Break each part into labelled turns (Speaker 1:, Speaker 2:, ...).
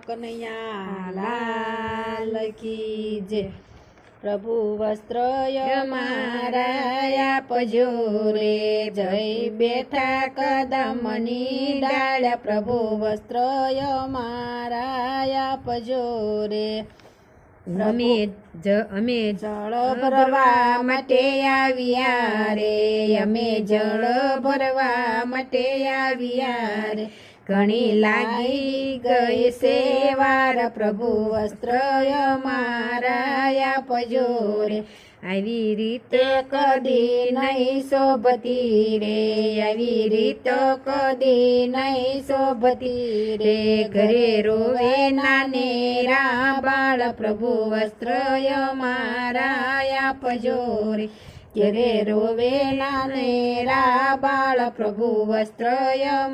Speaker 1: કનૈયા લાલ કી જય। પ્રભુ વસ્ત્ર મારા આપજો રે, જય બેઠા કદમની ડાળ। પ્રભુ વસ્ત્ર મારા આપજો રે, અમે જળ ભરવા માટે આવ્યા રે, અમે જળ ભરવા માટે આવ્યા રે। ઘણી લાગી ગઈ સેવાર, પ્રભુ વસ્ત્ર મારા આપજો રે। આવી રીતે કદી નહીં શોભતી રે, આવી રીતો કદી નહીં શોભતી રે। ઘરે રોવે નાનેરા બાળ, પ્રભુ વસ્ત્ર મારા આપજો રે। ઘરે રોવે નાનેરા બાળ, પ્રભુ વસ્ત્ર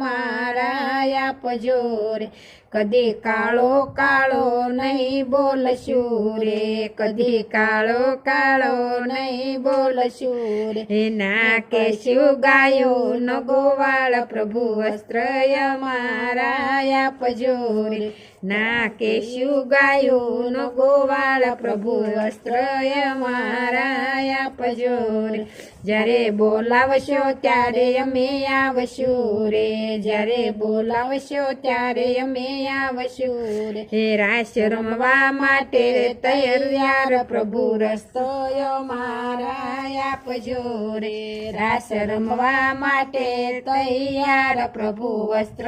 Speaker 1: મારા આપજો રે। કદી કાળો કાળો નહીં બોલશું રે, કદી કાળો કાળો નહીં બોલશું રે। ના કેશું ગાયો ન ગોવાળ, પ્રભુ વસ્ત્ર મારા આપજો રે। ના કેશું ગાયો ન ગોવાળ, પ્રભુ વસ્ત્ર મારા આપજો રે। જ્યારે બોલાવશો ત્યારે અમે આવશું રે, જ્યારે બોલાવશો ત્યારે અમે આવશું રે। રાસ રમવા માટે તૈયાર, પ્રભુ રસ્તો મારા આપજો રે। રાસ રમવા માટે તૈયાર, પ્રભુ વસ્ત્ર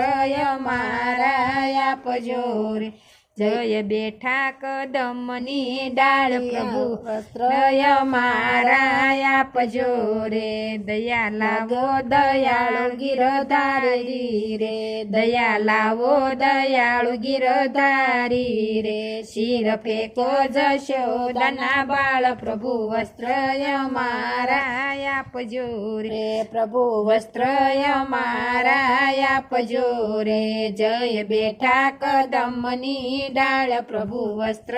Speaker 1: મારા આપજો રે। જય બેઠા કદમની ડાળ, પ્રભુ વસ્ત્ર મારા આપજો રે। દયા લાવો દયાળુ ગિરધારી રે, દયા લાવો દયાળુ ગિરધારી રે। શિર ફેંકો જશોદાના બાળ, પ્રભુ વસ્ત્ર મારા આપજો રે। પ્રભુ વસ્ત્ર મારા આપજો રે। જય બેઠા કદમની ડાળ, પ્રભુ વસ્ત્ર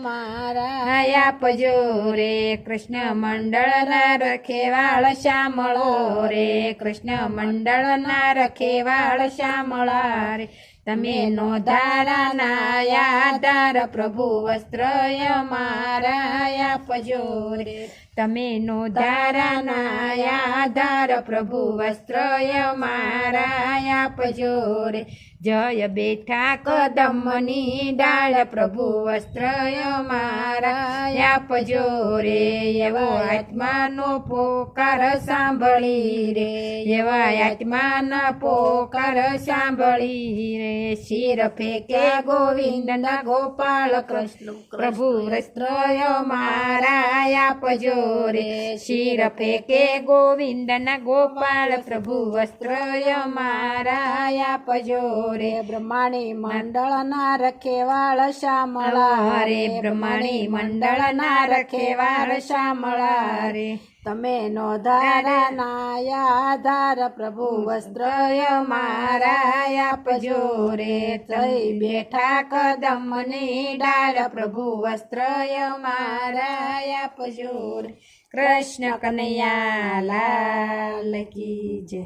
Speaker 1: મારા આપજો રે। કૃષ્ણ મંડળના રખેવાળ શામળો રે, કૃષ્ણ મંડળના રખેવાળ શામળા રે। તમે નો ધારાના આધાર, પ્રભુ વસ્ત્ર મારા આપજો રે। તમે નો ધારાના આધાર, પ્રભુ વસ્ત્ર મારા આપજો રે। જય બેઠા કદમની ડાળ, પ્રભુ વસ્ત્ર મારા આપજો રે। એવો આત્માનો પોકાર સાંભળી રે, એવા આત્માના પોકાર સાંભળી રે। શિર ફેંકે ગોવિંદના ગોપાળ કૃષ્ણ, પ્રભુ વસ્ત્ર મારા આપજો રે। શિર ફેંકે ગોવિંદના ગોપાળ, પ્રભુ વસ્ત્ર મારા આપજો રે। બ્રહ્માણી મંડળના રખેવાળ શામળા રે, બ્રહ્માણી મંડળના રખેવાળ શામળા રે। તમે નો ધારાના આધાર, પ્રભુ વસ્ત્ર મારા આપજો રે। થઈ બેઠા કદમની ડાળ, પ્રભુ વસ્ત્ર મારા આપજો રે। કૃષ્ણ કનૈયા લાલ કી જય।